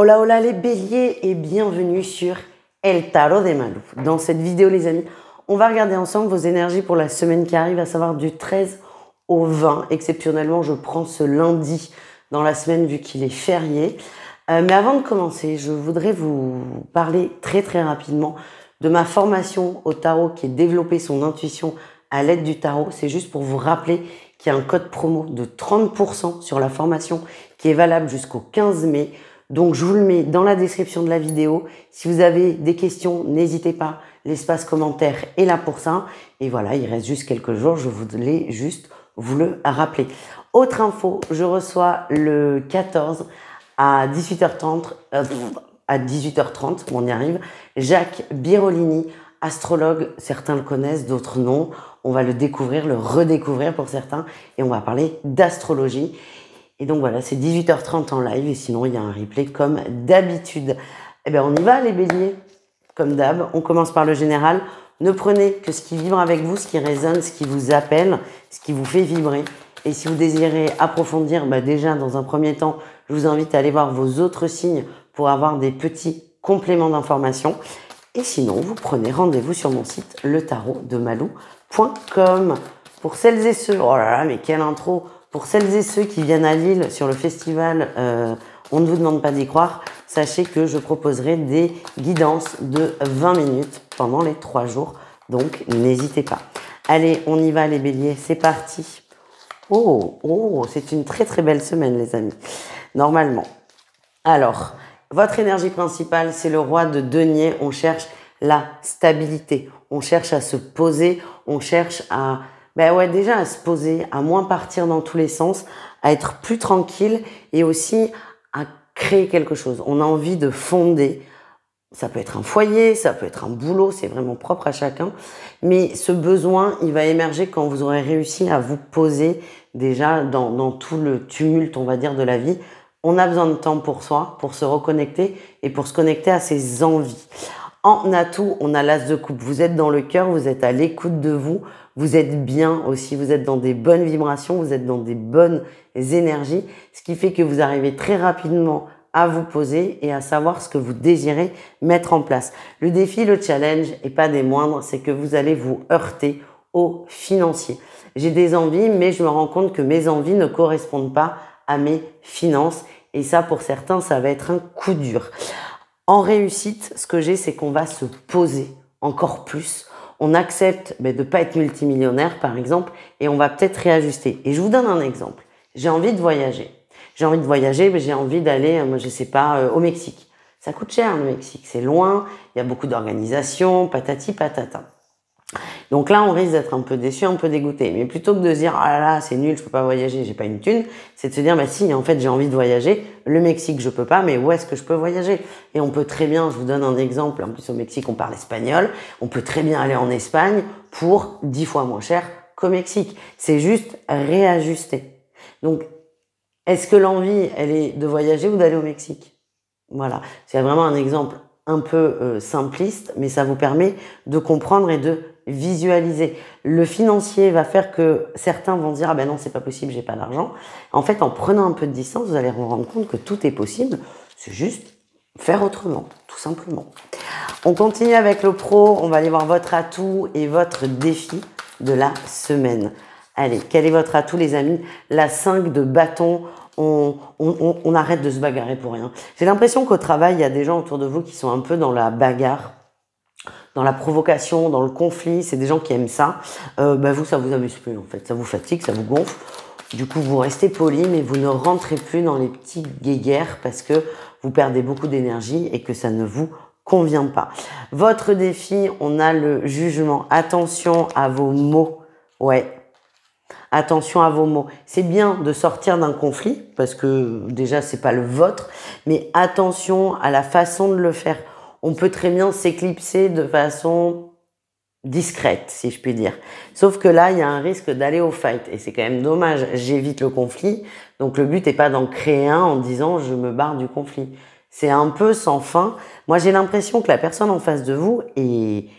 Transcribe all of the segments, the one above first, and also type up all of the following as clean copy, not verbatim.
Hola hola les béliers et bienvenue sur El Tarot de Malou. Dans cette vidéo les amis, on va regarder ensemble vos énergies pour la semaine qui arrive, à savoir du 13 au 20. Exceptionnellement, je prends ce lundi dans la semaine vu qu'il est férié. Mais avant de commencer, je voudrais vous parler très rapidement de ma formation au tarot qui est développer son intuition à l'aide du tarot. C'est juste pour vous rappeler qu'il y a un code promo de 30% sur la formation qui est valable jusqu'au 15 mai. Donc, je vous le mets dans la description de la vidéo. Si vous avez des questions, n'hésitez pas. L'espace commentaire est là pour ça. Et voilà, il reste juste quelques jours. Je voulais juste vous le rappeler. Autre info, je reçois le 14 à 18h30, on y arrive, Jacques Birolini, astrologue. Certains le connaissent, d'autres non. On va le découvrir, le redécouvrir pour certains. Et on va parler d'astrologie. Et donc voilà, c'est 18h30 en live et sinon il y a un replay comme d'habitude. Eh bien on y va les béliers, comme d'hab. On commence par le général. Ne prenez que ce qui vibre avec vous, ce qui résonne, ce qui vous appelle, ce qui vous fait vibrer. Et si vous désirez approfondir, déjà dans un premier temps, je vous invite à aller voir vos autres signes pour avoir des petits compléments d'informations. Et sinon, vous prenez rendez-vous sur mon site letarotdemalou.com. Pour celles et ceux, oh là là, mais quelle intro! Pour celles et ceux qui viennent à Lille sur le festival On ne vous demande pas d'y croire, sachez que je proposerai des guidances de 20 minutes pendant les 3 jours. Donc, n'hésitez pas. Allez, on y va les béliers, c'est parti. Oh, c'est une très belle semaine les amis, normalement. Alors, votre énergie principale, c'est le roi de denier. On cherche la stabilité, on cherche à se poser, on cherche à... déjà à se poser, à moins partir dans tous les sens, à être plus tranquille et aussi à créer quelque chose. On a envie de fonder. Ça peut être un foyer, ça peut être un boulot, c'est vraiment propre à chacun. Mais ce besoin, il va émerger quand vous aurez réussi à vous poser déjà dans tout le tumulte, on va dire, de la vie. On a besoin de temps pour soi, pour se reconnecter et pour se connecter à ses envies. En atout, on a l'as de coupe. Vous êtes dans le cœur, vous êtes à l'écoute de vous, vous êtes bien aussi, vous êtes dans des bonnes vibrations, vous êtes dans des bonnes énergies, ce qui fait que vous arrivez très rapidement à vous poser et à savoir ce que vous désirez mettre en place. Le défi, le challenge, et pas des moindres, c'est que vous allez vous heurter au financier. J'ai des envies, mais je me rends compte que mes envies ne correspondent pas à mes finances. Et ça, pour certains, ça va être un coup dur. En réussite, ce que j'ai, c'est qu'on va se poser encore plus. On accepte de ne pas être multimillionnaire, par exemple, et on va peut-être réajuster. Et je vous donne un exemple. J'ai envie de voyager. J'ai envie d'aller, moi je sais pas, au Mexique. Ça coûte cher le Mexique, c'est loin, il y a beaucoup d'organisations, patati patata. Donc là, on risque d'être un peu déçu, un peu dégoûté. Mais plutôt que de se dire, ah là là, c'est nul, je peux pas voyager, j'ai pas une thune, c'est de se dire, si, en fait, j'ai envie de voyager. Le Mexique, je peux pas, mais où est-ce que je peux voyager? Et on peut très bien, je vous donne un exemple, en plus au Mexique, on parle espagnol, on peut très bien aller en Espagne pour 10 fois moins cher qu'au Mexique. C'est juste réajuster. Donc, est-ce que l'envie, elle est de voyager ou d'aller au Mexique? Voilà, c'est vraiment un exemple un peu simpliste, mais ça vous permet de comprendre et de visualiser. Le financier va faire que certains vont dire « Ah ben non, c'est pas possible, j'ai pas d'argent ». En fait, en prenant un peu de distance, vous allez vous rendre compte que tout est possible. C'est juste faire autrement, tout simplement. On continue avec le pro. On va aller voir votre atout et votre défi de la semaine. Allez, quel est votre atout les amis? La 5 de bâton. On arrête de se bagarrer pour rien. J'ai l'impression qu'au travail, il y a des gens autour de vous qui sont un peu dans la bagarre, dans la provocation, dans le conflit. C'est des gens qui aiment ça. Vous, ça vous amuse plus en fait. Ça vous fatigue, ça vous gonfle. Du coup, vous restez poli, mais vous ne rentrez plus dans les petits guéguerres parce que vous perdez beaucoup d'énergie et que ça ne vous convient pas. Votre défi, on a le jugement. Attention à vos mots. Ouais. Attention à vos mots. C'est bien de sortir d'un conflit parce que déjà c'est pas le vôtre, mais attention à la façon de le faire. On peut très bien s'éclipser de façon discrète, si je puis dire. Sauf que là, il y a un risque d'aller au fight et c'est quand même dommage. J'évite le conflit. Donc le but n'est pas d'en créer un en disant je me barre du conflit. C'est un peu sans fin. Moi, j'ai l'impression que la personne en face de vous est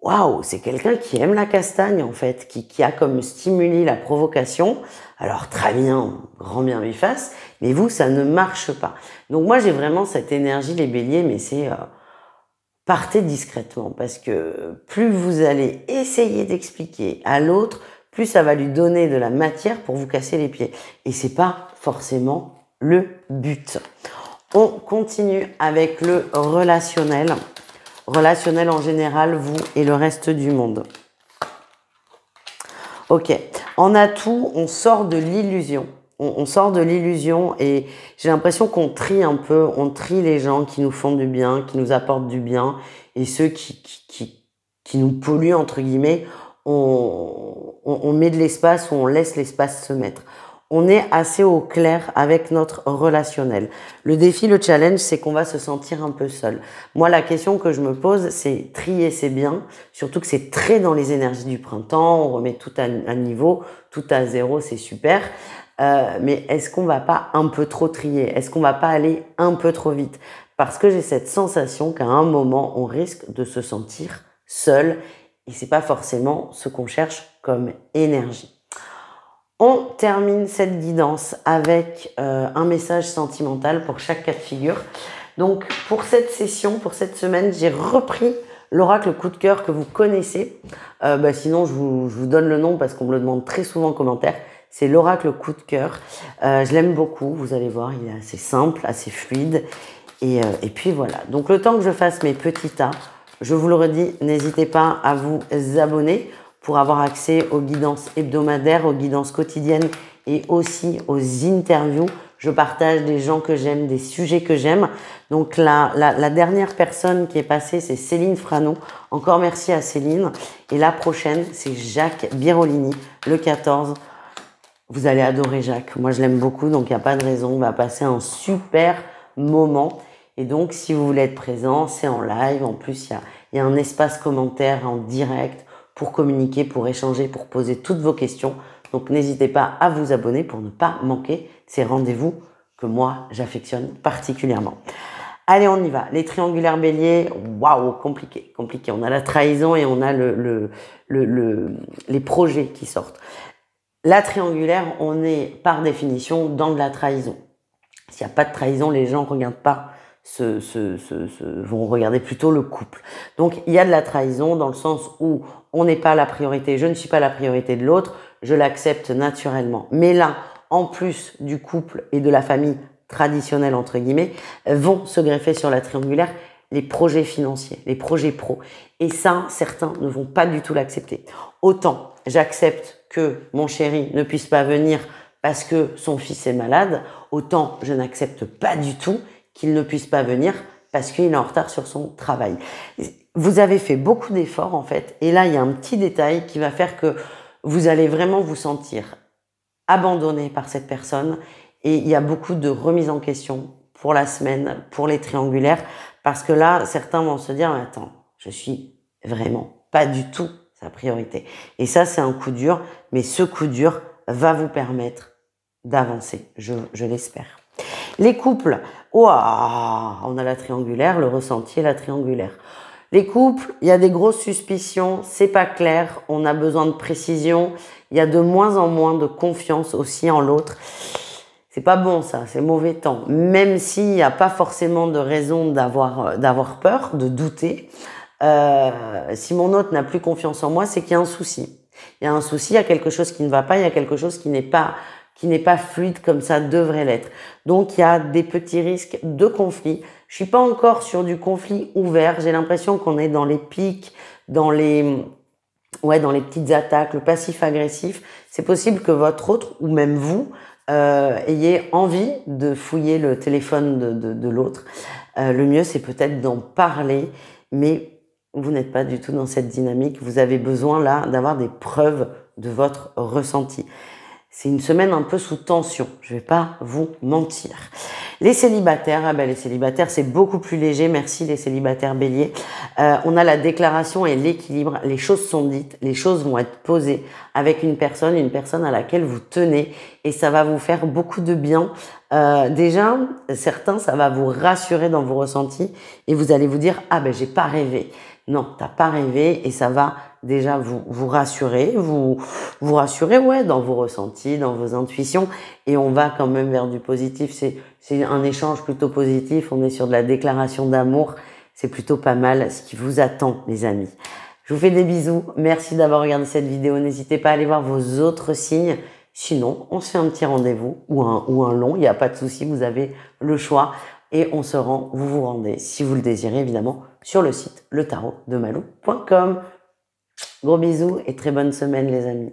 waouh, c'est quelqu'un qui aime la castagne en fait, qui a comme stimuli la provocation. Alors très bien, grand bien lui fasse, mais vous, ça ne marche pas. Donc moi, j'ai vraiment cette énergie, les béliers, mais c'est partez discrètement, parce que plus vous allez essayer d'expliquer à l'autre, plus ça va lui donner de la matière pour vous casser les pieds. Et c'est pas forcément le but. On continue avec le relationnel. Relationnel en général, vous et le reste du monde. Ok, en atout, on sort de l'illusion. On sort de l'illusion et j'ai l'impression qu'on trie un peu, on trie les gens qui nous font du bien, qui nous apportent du bien et ceux qui nous polluent, entre guillemets, on met de l'espace ou on laisse l'espace se mettre. On est assez au clair avec notre relationnel. Le défi, le challenge, c'est qu'on va se sentir un peu seul. Moi, la question que je me pose, c'est trier, c'est bien, surtout que c'est très dans les énergies du printemps, on remet tout à niveau, tout à zéro, c'est super. Mais est-ce qu'on va pas un peu trop trier? Est-ce qu'on va pas aller un peu trop vite? Parce que j'ai cette sensation qu'à un moment, on risque de se sentir seul et c'est pas forcément ce qu'on cherche comme énergie. On termine cette guidance avec un message sentimental pour chaque cas de figure. Donc pour cette session, pour cette semaine, j'ai repris l'oracle coup de cœur que vous connaissez. Sinon, je vous donne le nom parce qu'on me le demande très souvent en commentaire. C'est l'oracle coup de cœur. Je l'aime beaucoup, vous allez voir, il est assez simple, assez fluide. Et puis voilà. Donc le temps que je fasse mes petits tas, je vous le redis, n'hésitez pas à vous abonner pour avoir accès aux guidances hebdomadaires, aux guidances quotidiennes et aussi aux interviews. Je partage des gens que j'aime, des sujets que j'aime. Donc la dernière personne qui est passée, c'est Céline Frano. Encore merci à Céline. Et la prochaine, c'est Jacques Birolini, le 14. Vous allez adorer Jacques. Moi, je l'aime beaucoup, donc il n'y a pas de raison. On va passer un super moment. Et donc, si vous voulez être présent, c'est en live. En plus, il y a un espace commentaire en direct pour communiquer, pour échanger, pour poser toutes vos questions. Donc, n'hésitez pas à vous abonner pour ne pas manquer ces rendez-vous que moi, j'affectionne particulièrement. Allez, on y va. Les triangulaires béliers, waouh, compliqué. On a la trahison et on a les projets qui sortent. La triangulaire, on est par définition dans de la trahison. S'il n'y a pas de trahison, les gens ne regardent pas vont regarder plutôt le couple. Donc, il y a de la trahison dans le sens où on n'est pas la priorité, je ne suis pas la priorité de l'autre, je l'accepte naturellement. Mais là, en plus du couple et de la famille traditionnelle, entre guillemets, vont se greffer sur la triangulaire les projets financiers, les projets pro. Et ça, certains ne vont pas du tout l'accepter. Autant j'accepte que mon chéri ne puisse pas venir parce que son fils est malade, autant je n'accepte pas du tout qu'il ne puisse pas venir parce qu'il est en retard sur son travail. Vous avez fait beaucoup d'efforts en fait, et là il y a un petit détail qui va faire que vous allez vraiment vous sentir abandonné par cette personne, et il y a beaucoup de remises en question pour la semaine, pour les triangulaires, parce que là certains vont se dire attends, je suis vraiment pas du tout sa priorité. Et ça c'est un coup dur, mais ce coup dur va vous permettre d'avancer, je l'espère. Les couples, on a la triangulaire, le ressenti et la triangulaire. Les couples, il y a des grosses suspicions, c'est pas clair, on a besoin de précision, il y a de moins en moins de confiance aussi en l'autre. C'est pas bon ça, c'est mauvais temps. Même s'il n'y a pas forcément de raison d'avoir peur, de douter, si mon autre n'a plus confiance en moi, c'est qu'il y a un souci. Il y a un souci, il y a quelque chose qui ne va pas, il y a quelque chose qui n'est pas fluide comme ça devrait l'être. Donc, il y a des petits risques de conflit. Je suis pas encore sur du conflit ouvert. J'ai l'impression qu'on est dans les pics, dans les petites attaques, le passif-agressif. C'est possible que votre autre, ou même vous, ayez envie de fouiller le téléphone de l'autre. Le mieux, c'est peut-être d'en parler, mais vous n'êtes pas du tout dans cette dynamique. Vous avez besoin là d'avoir des preuves de votre ressenti. C'est une semaine un peu sous tension, je vais pas vous mentir. Les célibataires, les célibataires c'est beaucoup plus léger, merci les célibataires béliers. On a la déclaration et l'équilibre, les choses sont dites, les choses vont être posées avec une personne à laquelle vous tenez et ça va vous faire beaucoup de bien. Déjà, certains, ça va vous rassurer dans vos ressentis et vous allez vous dire « Ah j'ai pas rêvé ». Non, t'as pas rêvé et ça va déjà vous rassurer, vous rassurer, ouais, dans vos ressentis, dans vos intuitions. Et on va quand même vers du positif. C'est un échange plutôt positif. On est sur de la déclaration d'amour. C'est plutôt pas mal ce qui vous attend, les amis. Je vous fais des bisous. Merci d'avoir regardé cette vidéo. N'hésitez pas à aller voir vos autres signes. Sinon, on se fait un petit rendez-vous ou un long. Il n'y a pas de souci. Vous avez le choix. Et on se rend, vous vous rendez, si vous le désirez évidemment, sur le site letarotdemalou.com. Gros bisous et très bonne semaine les amis.